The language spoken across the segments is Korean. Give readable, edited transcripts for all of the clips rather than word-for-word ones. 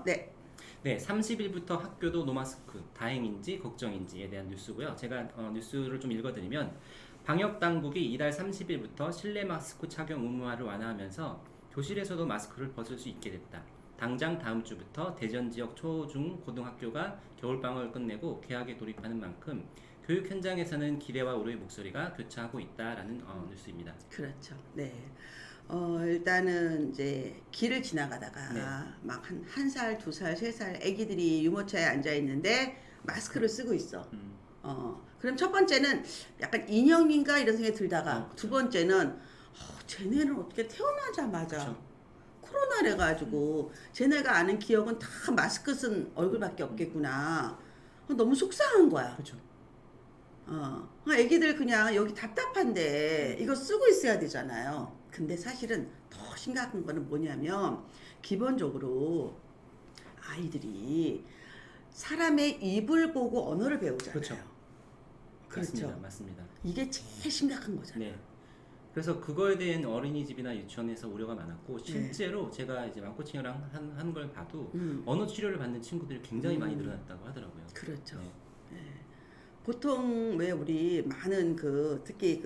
네. 네, 30일부터 학교도 노마스크, 다행인지 걱정인지에 대한 뉴스고요. 제가 뉴스를 좀 읽어드리면 방역 당국이 이달 30일부터 실내 마스크 착용 의무화를 완화하면서 교실에서도 마스크를 벗을 수 있게 됐다. 당장 다음 주부터 대전 지역 초, 중, 고등학교가 겨울방학을 끝내고 개학에 돌입하는 만큼 교육 현장에서는 기대와 우려의 목소리가 교차하고 있다라는 뉴스입니다. 그렇죠. 네. 일단은 이제 길을 지나가다가 네. 막 한 살, 두 살, 세 살 애기들이 유모차에 앉아 있는데 마스크를 쓰고 있어. 그럼 첫 번째는 약간 인형인가 이런 생각이 들다가 그쵸. 두 번째는 쟤네는 어떻게 태어나자마자 그쵸. 코로나래 가지고 쟤네가 아는 기억은 다 마스크 쓴 얼굴밖에 없겠구나. 너무 속상한 거야. 그렇죠. 애기들 그냥 여기 답답한데 이거 쓰고 있어야 되잖아요. 근데 사실은 더 심각한 거는 뭐냐면 기본적으로 아이들이 사람의 입을 보고 언어를 배우잖아요. 그렇죠. 그렇죠. 맞습니다. 이게 제일 심각한 거잖아요. 네. 그래서 그거에 대한 어린이집이나 유치원에서 우려가 많았고 실제로 제가 이제 맘코칭이랑 한 걸 봐도 언어 치료를 받는 친구들이 굉장히 많이 늘어났다고 하더라고요. 그렇죠. 네. 네. 보통 왜 우리 많은 특히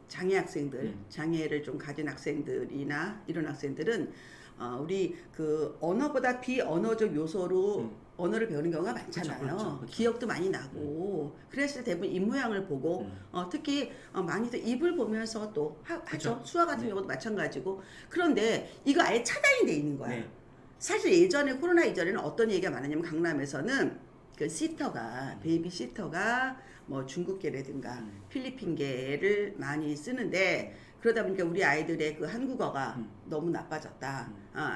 장애 학생들, 장애를 좀 가진 학생들이나 이런 학생들은 우리 언어보다 비언어적 요소로 언어를 배우는 경우가 많잖아요. 그쵸. 기억도 많이 나고 그랬을 때 대부분 입 모양을 보고 특히 많이들 입을 보면서 또 하죠. 수화 같은 경우도 마찬가지고. 그런데 이거 아예 차단이 돼 있는 거야. 네. 사실 예전에 코로나 이전에는 어떤 얘기가 많았냐면 강남에서는 베이비 시터가 뭐 중국계라든가 필리핀계를 많이 쓰는데 그러다 보니까 우리 아이들의 한국어가 너무 나빠졌다.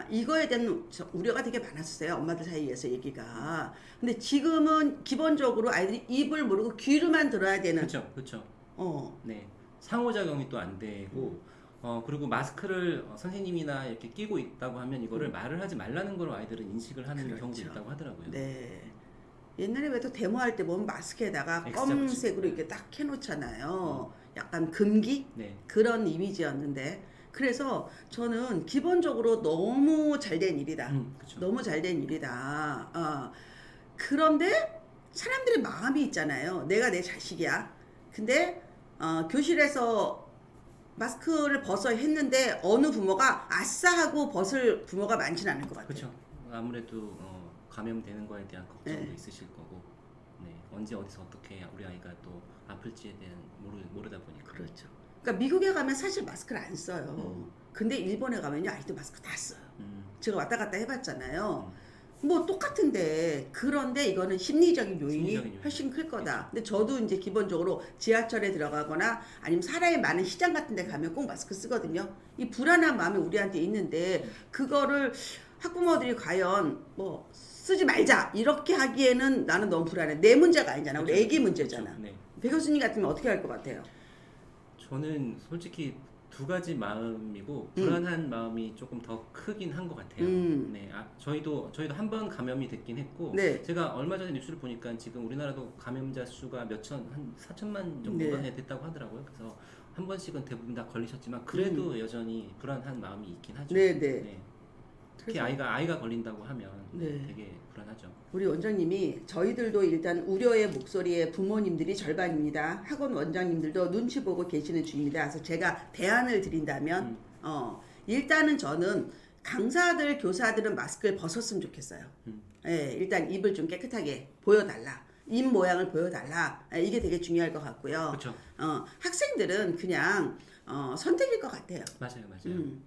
이거에 대한 우려가 되게 많았어요. 엄마들 사이에서 얘기가. 근데 지금은 기본적으로 아이들이 입을 모르고 귀로만 들어야 되는. 그렇죠. 어. 네. 상호작용이 또 안 되고 그리고 마스크를 선생님이나 이렇게 끼고 있다고 하면 이거를 말을 하지 말라는 걸로 아이들은 인식을 하는 그렇죠. 경우도 있다고 하더라고요. 네. 옛날에 왜 또 데모할 때 보면 마스크에다가 X자 검은색으로 이렇게 딱 해놓잖아요. 약간 금기? 네. 그런 이미지였는데. 그래서 저는 기본적으로 너무 잘된 일이다. 그쵸. 너무 잘된 일이다. 그런데 사람들의 마음이 있잖아요. 내가 내 자식이야. 근데 교실에서 마스크를 벗어 했는데 어느 부모가 아싸 하고 벗을 부모가 많지는 않을 것 같아요. 그렇죠. 아무래도 감염되는 거에 대한 걱정도 네. 있으실 거고, 네. 언제 어디서 어떻게 우리 아이가 또 아플지에 대한 모르다 보니까. 그렇죠. 그러니까 미국에 가면 사실 마스크를 안 써요. 근데 일본에 가면요 아직도 마스크 다 써요. 제가 왔다 갔다 해봤잖아요. 뭐 똑같은데 그런데 이거는 심리적인 요인이 훨씬 클 거다. 근데 저도 이제 기본적으로 지하철에 들어가거나 아니면 사람이 많은 시장 같은 데 가면 꼭 마스크 쓰거든요. 이 불안한 마음이 우리한테 있는데 그거를 학부모들이 과연 뭐 쓰지 말자 이렇게 하기에는 나는 너무 불안해. 내 문제가 아니잖아. 우리 애기 문제잖아. 그렇죠. 네. 배 교수님 같으면 어떻게 할 것 같아요? 저는 솔직히 두 가지 마음이고 불안한 마음이 조금 더 크긴 한 것 같아요. 네, 저희도 한 번 감염이 됐긴 했고, 네. 제가 얼마 전에 뉴스를 보니까 지금 우리나라도 감염자 수가 한 4천만 정도가 네. 됐다고 하더라고요. 그래서 한 번씩은 대부분 다 걸리셨지만 그래도 여전히 불안한 마음이 있긴 하죠. 네, 네. 특히 아이가 걸린다고 하면 네. 되게 불안하죠. 우리 원장님이 저희들도 일단 우려의 목소리에 부모님들이 절반입니다. 학원 원장님들도 눈치 보고 계시는 중입니다. 그래서 제가 대안을 드린다면 일단은 저는 강사들, 교사들은 마스크를 벗었으면 좋겠어요. 예, 일단 입을 좀 깨끗하게 보여달라. 입 모양을 보여달라. 이게 되게 중요할 것 같고요. 그렇죠. 학생들은 그냥 선택일 것 같아요. 맞아요.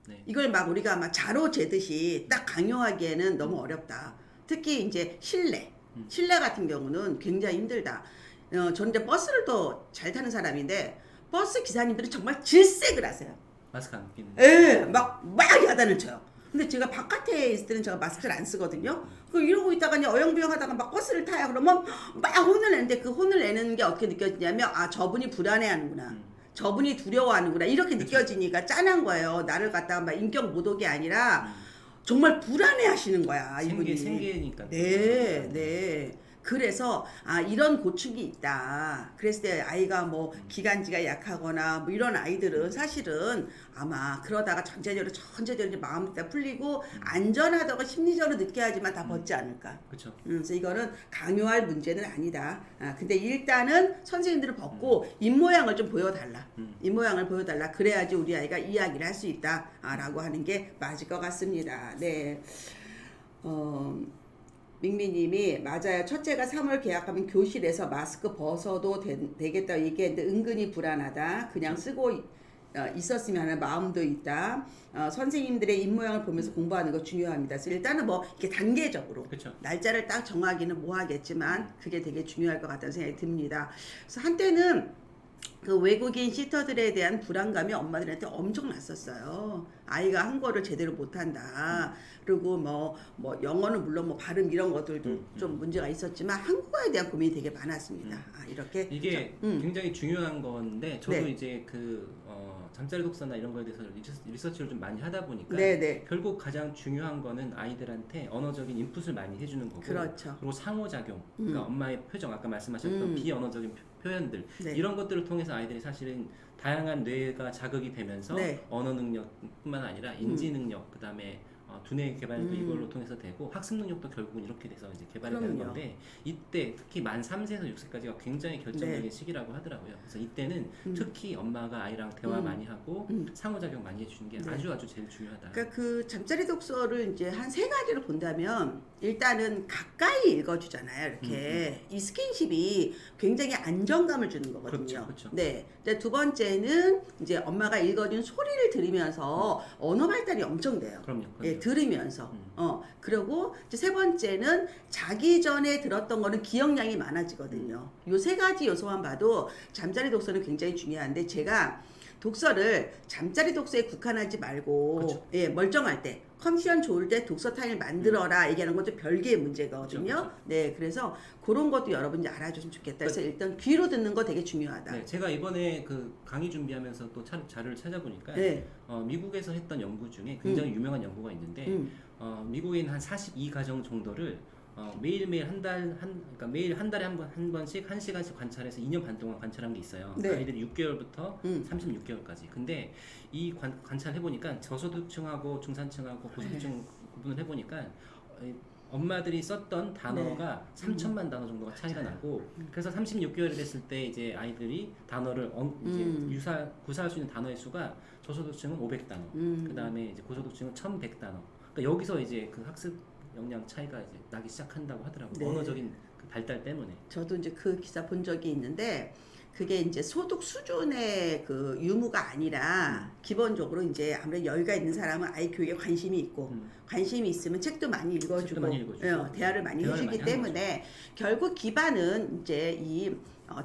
네. 이걸 막 우리가 막 자로 재듯이 딱 강요하기에는 너무 어렵다. 특히 이제 실내 같은 경우는 굉장히 힘들다. 저는 이제 버스를 더 잘 타는 사람인데 버스 기사님들은 정말 질색을 하세요. 마스크 안 끼는. 예, 막 야단을 쳐요. 근데 제가 바깥에 있을 때는 제가 마스크를 안 쓰거든요. 그 이러고 있다가 그냥 어영부영 하다가 막 버스를 타요. 그러면 막 혼을 내는데 그 혼을 내는 게 어떻게 느껴지냐면 저분이 불안해하는구나. 저분이 두려워하는구나. 이렇게 느껴지니까 짠한 거예요. 나를 갖다가 막 인격 모독이 아니라 정말 불안해하시는 거야. 이분이. 생계니까. 네. 그래서 이런 고충이 있다. 그랬을 때 아이가 뭐 기관지가 약하거나 뭐 이런 아이들은 사실은 아마 그러다가 전체적으로 이제 마음이 다 풀리고 안전하다고 심리적으로 느껴야지만 다 벗지 않을까. 그렇죠. 그래서 이거는 강요할 문제는 아니다. 근데 일단은 선생님들을 벗고 입모양을 좀 보여달라. 입모양을 보여달라. 그래야지 우리 아이가 이야기를 할 수 있다라고 하는 게 맞을 것 같습니다. 네. 민미님이 맞아요. 첫째가 3월 계약하면 교실에서 마스크 벗어도 되겠다고 얘기했는데 은근히 불안하다. 그냥 쓰고 있었으면 하는 마음도 있다. 선생님들의 입모양을 보면서 공부하는 거 중요합니다. 그래서 일단은 뭐 이렇게 단계적으로 그쵸. 날짜를 딱 정하기는 뭐 하겠지만 그게 되게 중요할 것 같다는 생각이 듭니다. 그래서 한때는 그 외국인 시터들에 대한 불안감이 엄마들한테 엄청 났었어요. 아이가 한국어를 제대로 못한다. 그리고 뭐 영어는 물론 뭐 발음 이런 것들도 좀 문제가 있었지만 한국어에 대한 고민이 되게 많았습니다. 이렇게 이게 굉장히 중요한 건데 저도 네. 이제 잠자리 독서나 이런 거에 대해서 리서치를 좀 많이 하다 보니까 네네. 결국 가장 중요한 거는 아이들한테 언어적인 인풋을 많이 해주는 거고 그렇죠. 그리고 상호작용, 그러니까 엄마의 표정, 아까 말씀하셨던 비언어적인 표현들 네. 이런 것들을 통해서 아이들이 사실은 다양한 뇌가 자극이 되면서 네. 언어 능력뿐만 아니라 인지 능력, 그 다음에 두뇌 개발도 이걸로 통해서 되고 학습 능력도 결국은 이렇게 돼서 이제 개발이 되는 그럼요. 건데 이때 특히 만 3세에서 6세까지가 굉장히 결정적인 네. 시기라고 하더라고요. 그래서 이때는 특히 엄마가 아이랑 대화 많이 하고 상호작용 많이 해주는 게 네. 아주 제일 중요하다. 그러니까 그 잠자리 독서를 이제 한 세 가지로 본다면 일단은 가까이 읽어주잖아요. 이렇게 이 스킨십이 굉장히 안정감을 주는 거거든요. 그렇죠. 네. 근데 두 번째는 이제 엄마가 읽어준 소리를 들으면서 언어 발달이 엄청 돼요. 그럼요. 예, 들으면서. 그리고 이제 세 번째는 자기 전에 들었던 거는 기억량이 많아지거든요. 요 세 가지 요소만 봐도 잠자리 독서는 굉장히 중요한데 제가 독서를 잠자리 독서에 국한하지 말고 그쵸. 예, 멀쩡할 때 컨디션 좋을 때 독서 타임을 만들어라 얘기하는 것도 별개의 문제거든요. 그쵸. 네, 그래서 그런 것도 여러분이 알아주시면 좋겠다. 그래서 일단 귀로 듣는 거 되게 중요하다. 네, 제가 이번에 그 강의 준비하면서 또 자료를 찾아보니까 네. 미국에서 했던 연구 중에 굉장히 유명한 연구가 있는데 미국인 한 42가정 정도를 매일매일 그러니까 매일 한 달에 한 번씩 1시간씩 관찰해서 2년 반 동안 관찰한 게 있어요. 네. 아이들이 6개월부터 36개월까지. 근데 이 관찰해 보니까 저소득층하고 중산층하고 고소득층 구분을 해 보니까 엄마들이 썼던 단어가 3천만 단어 정도가 차이가 나고 그래서 36개월이 됐을 때 이제 아이들이 단어를 이제 구사할 수 있는 단어의 수가 저소득층은 500단어, 그 다음에 이제 고소득층은 1,100단어. 그러니까 여기서 이제 그 학습 역량 차이가 이제 나기 시작한다고 하더라고요. 네. 언어적인 그 발달 때문에. 저도 이제 그 기사 본 적이 있는데 그게 이제 소득 수준의 그 유무가 아니라 기본적으로 이제 아무래도 여유가 있는 사람은 아이 교육에 관심이 있고 관심이 있으면 책도 많이 읽어주고 대화를 많이 해주기 때문에 결국 기반은 이제 이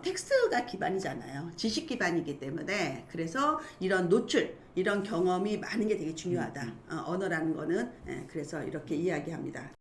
텍스트가 기반이잖아요. 지식 기반이기 때문에 그래서 이런 노출, 이런 경험이 많은 게 되게 중요하다. 언어라는 거는 그래서 이렇게 이야기합니다.